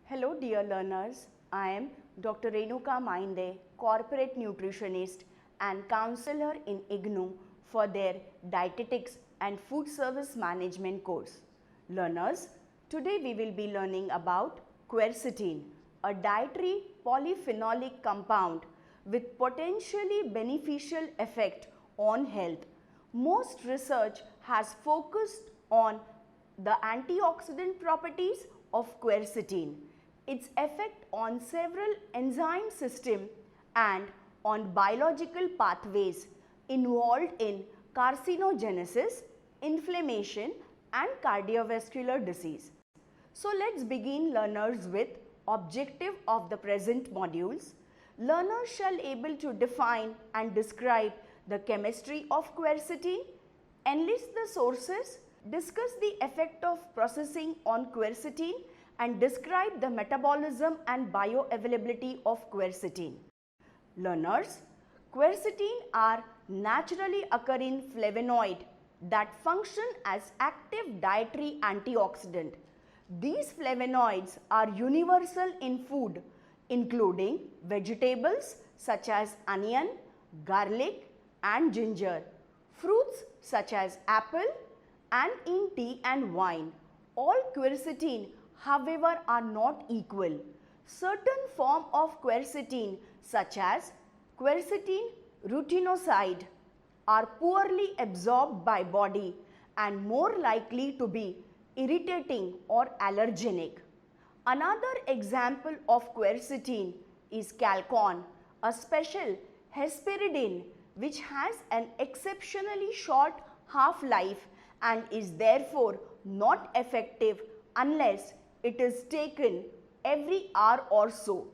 Hello dear learners, I am Dr. Renuka Mainde, corporate nutritionist and counselor in IGNOU for their dietetics and food service management course. Learners, today we will be learning about quercetin, a dietary polyphenolic compound with potentially beneficial effect on health. Most research has focused on the antioxidant properties of quercetin, its effect on several enzyme systems and on biological pathways involved in carcinogenesis, inflammation and cardiovascular disease. So let's begin learners with objective of the present modules. Learners shall able to define and describe the chemistry of quercetin, enlist the sources, discuss the effect of processing on quercetin and describe the metabolism and bioavailability of quercetin. Learners, quercetin are naturally occurring flavonoid that function as active dietary antioxidant. These flavonoids are universal in food including vegetables such as onion, garlic and ginger, fruits such as apple and in tea and wine. All quercetin however are not equal. Certain form of quercetin such as quercetin rutinoside are poorly absorbed by body and more likely to be irritating or allergenic. Another example of quercetin is chalcone, a special hesperidin which has an exceptionally short half-life and is therefore not effective unless it is taken every hour or so.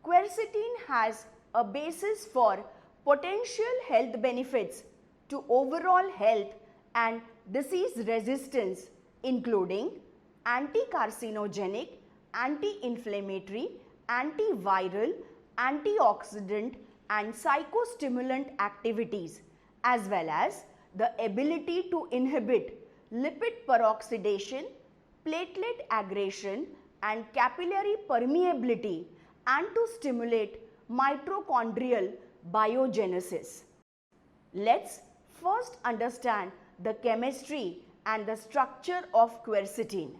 Quercetin has a basis for potential health benefits to overall health and disease resistance including anti-carcinogenic, anti-inflammatory, antiviral, antioxidant and psychostimulant activities as well as the ability to inhibit lipid peroxidation, platelet aggregation and capillary permeability and to stimulate mitochondrial biogenesis. Let's first understand the chemistry and the structure of quercetin.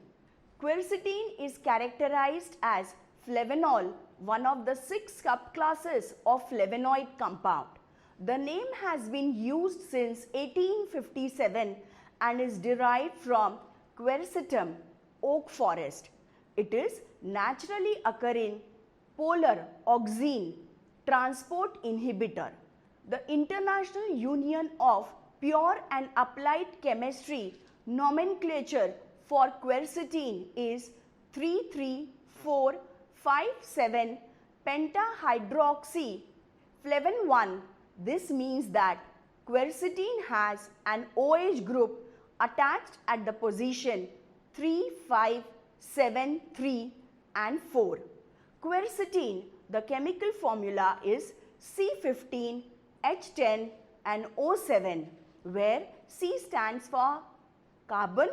Quercetin is characterized as flavanol, one of the 6 subclasses of flavonoid compound. The name has been used since 1857 and is derived from quercetum, oak forest. It is naturally occurring polar auxine transport inhibitor. The International Union of Pure and Applied Chemistry nomenclature for quercetin is 3,3,4,5,7 pentahydroxy flavin 1. This means that quercetin has an OH group attached at the position 3, 5, 7, 3 and 4. Quercetin, the chemical formula is C15, H10 and O7 where C stands for carbon,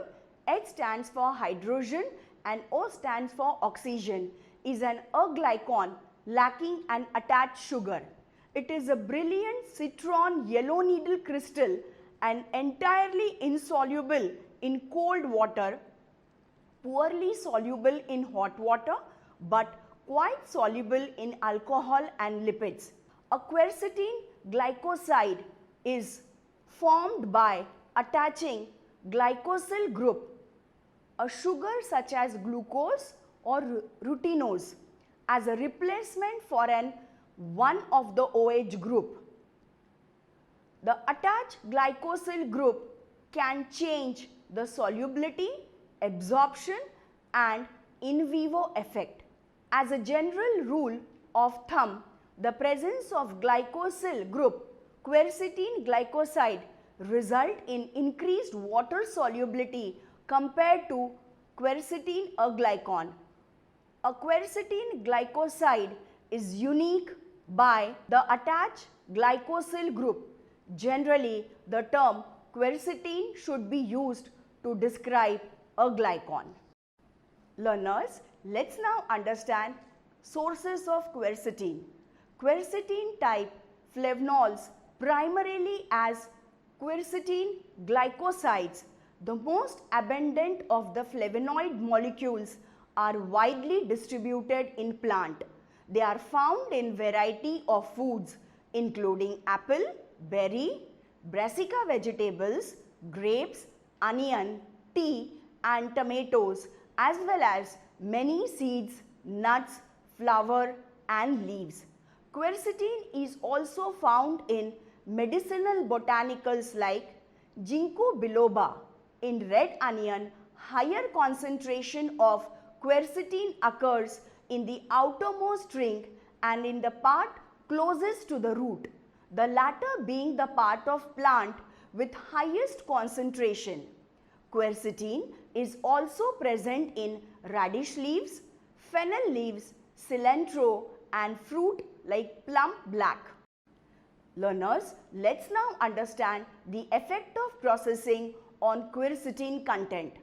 H stands for hydrogen and O stands for oxygen, is an aglycone lacking an attached sugar. It is a brilliant citron yellow needle crystal and entirely insoluble in cold water, poorly soluble in hot water but quite soluble in alcohol and lipids. A quercetin glycoside is formed by attaching glycosyl group, a sugar such as glucose or ruteinose as a replacement for one of the OH group. The attached glycosyl group can change the solubility, absorption and in vivo effect. As a general rule of thumb, the presence of glycosyl group quercetin glycoside result in increased water solubility compared to quercetin aglycone. A quercetin glycoside is unique by the attached glycosyl group. Generally, the term quercetin should be used to describe a glycone. Learners, Let's now understand sources of quercetin. Quercetin type flavonols primarily as quercetin glycosides. The most abundant of the flavonoid molecules are widely distributed in plant. They are found in variety of foods including apple, berry, brassica vegetables, grapes, onion, tea and tomatoes, as well as many seeds, nuts, flower and leaves. Quercetin is also found in medicinal botanicals like ginkgo biloba. In red onion, higher concentration of quercetin occurs in the outermost ring and in the part closest to the root, the latter being the part of plant with highest concentration. Quercetin is also present in radish leaves, fennel leaves, cilantro and fruit like plum black. Learners, let's now understand the effect of processing on quercetin content.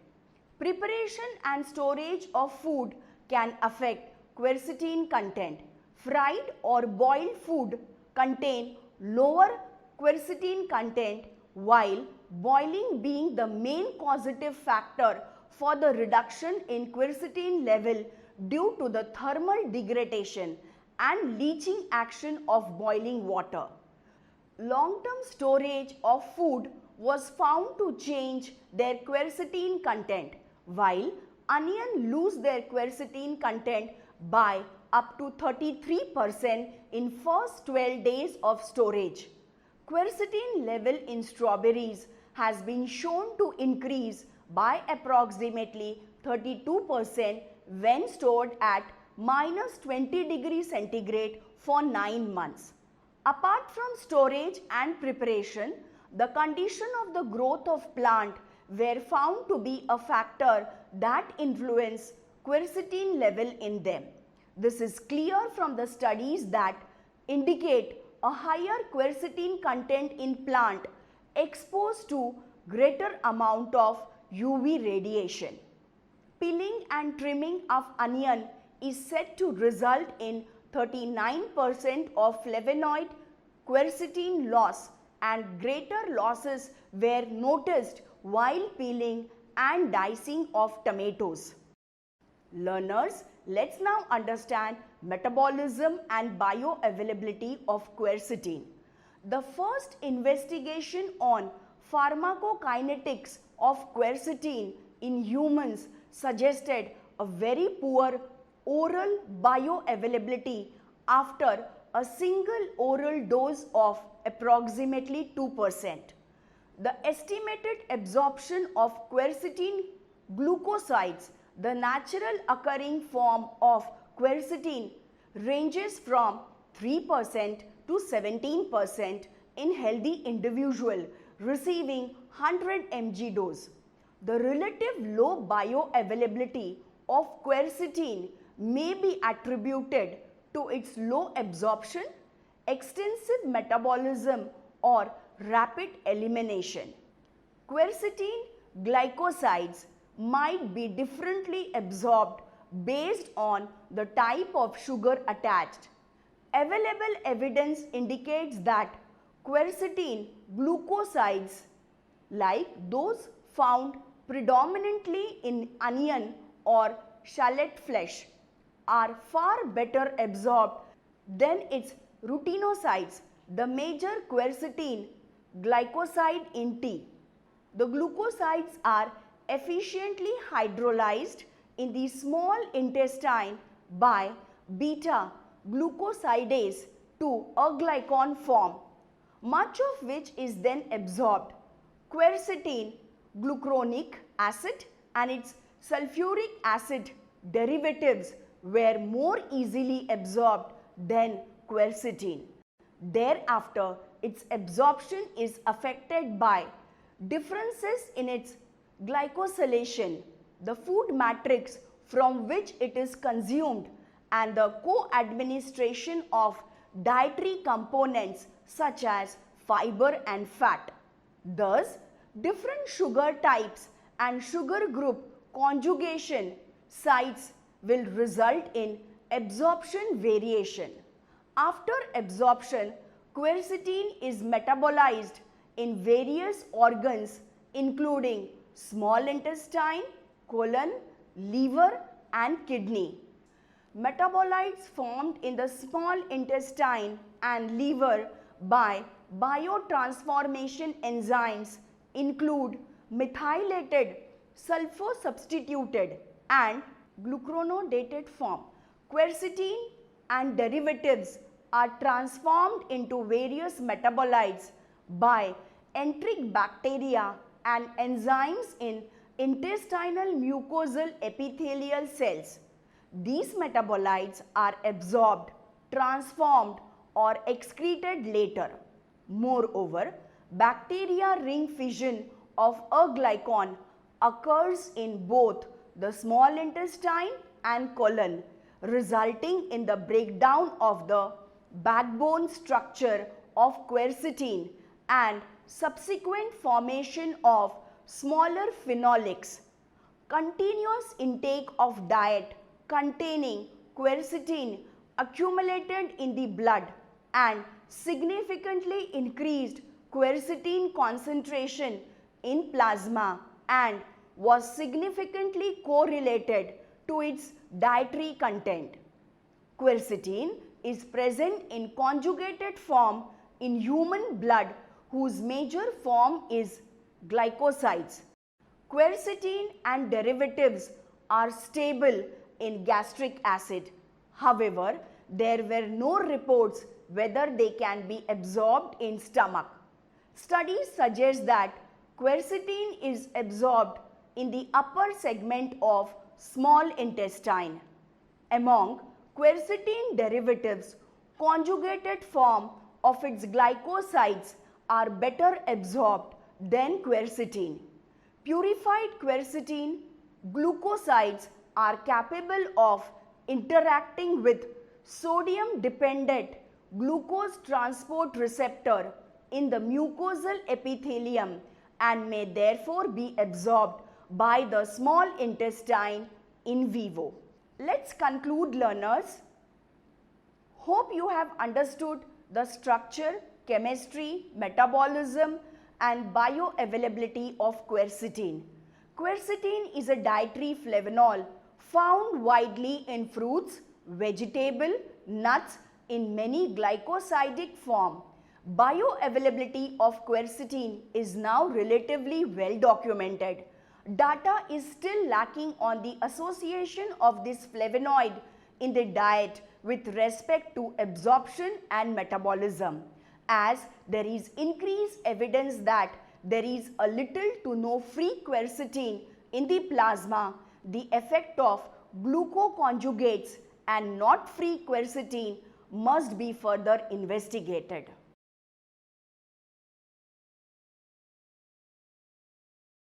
Preparation and storage of food can affect quercetin content. Fried or boiled food contain lower quercetin content, while boiling being the main causative factor for the reduction in quercetin level due to the thermal degradation and leaching action of boiling water. Long-term storage of food was found to change their quercetin content, while onion lose their quercetin content by up to 33% in first 12 days of storage. Quercetin level in strawberries has been shown to increase by approximately 32% when stored at -20 degrees centigrade for 9 months. Apart from storage and preparation, the condition of the growth of plant were found to be a factor that influence quercetin level in them. This is clear from the studies that indicate a higher quercetin content in plant exposed to greater amount of UV radiation. Peeling and trimming of onion is said to result in 39% of flavonoid quercetin loss, and greater losses were noticed while peeling and dicing of tomatoes. Learners, let's now understand metabolism and bioavailability of quercetin. The first investigation on pharmacokinetics of quercetin in humans suggested a very poor oral bioavailability after a single oral dose of approximately 2%. The estimated absorption of quercetin glucosides, the natural occurring form of quercetin, ranges from 3% to 17% in healthy individual receiving 100 mg dose. The relative low bioavailability of quercetin may be attributed to its low absorption, extensive metabolism or rapid elimination. Quercetin glycosides might be differently absorbed based on the type of sugar attached. Available evidence indicates that quercetin glucosides, like those found predominantly in onion or shallot flesh, are far better absorbed than its rutinoside, the major quercetin glycoside in tea. The glucosides are efficiently hydrolyzed in the small intestine by beta glucosidase to a glycan form, much of which is then absorbed. Quercetin glucuronic acid and its sulfuric acid derivatives were more easily absorbed than quercetin. Thereafter, its absorption is affected by differences in its glycosylation, the food matrix from which it is consumed, and the co-administration of dietary components such as fiber and fat. Thus, different sugar types and sugar group conjugation sites will result in absorption variation. After absorption, quercetin is metabolized in various organs including small intestine, colon, liver and kidney. Metabolites formed in the small intestine and liver by biotransformation enzymes include methylated, sulfosubstituted and glucuronodated form. Quercetin and derivatives are transformed into various metabolites by enteric bacteria and enzymes in intestinal mucosal epithelial cells. These metabolites are absorbed, transformed or excreted later. Moreover, bacteria ring fission of a glycan occurs in both the small intestine and colon, resulting in the breakdown of the backbone structure of quercetin and subsequent formation of smaller phenolics. Continuous intake of diet containing quercetin accumulated in the blood and significantly increased quercetin concentration in plasma and was significantly correlated to its dietary content. Quercetin is present in conjugated form in human blood whose major form is glycosides. Quercetin and derivatives are stable in gastric acid. However, there were no reports whether they can be absorbed in stomach. Studies suggest that quercetin is absorbed in the upper segment of small intestine. Among quercetin derivatives, conjugated form of its glycosides are better absorbed than quercetin. Purified quercetin glucosides are capable of interacting with sodium dependent glucose transport receptor in the mucosal epithelium and may therefore be absorbed by the small intestine in vivo. Let's conclude, learners. Hope you have understood the structure, chemistry, metabolism and bioavailability of quercetin. Quercetin is a dietary flavanol found widely in fruits, vegetable, nuts in many glycosidic form. Bioavailability of quercetin is now relatively well documented. Data is still lacking on the association of this flavonoid in the diet with respect to absorption and metabolism, as there is increased evidence that there is a little to no free quercetin in the plasma. The effect of glucoconjugates and not free quercetin must be further investigated.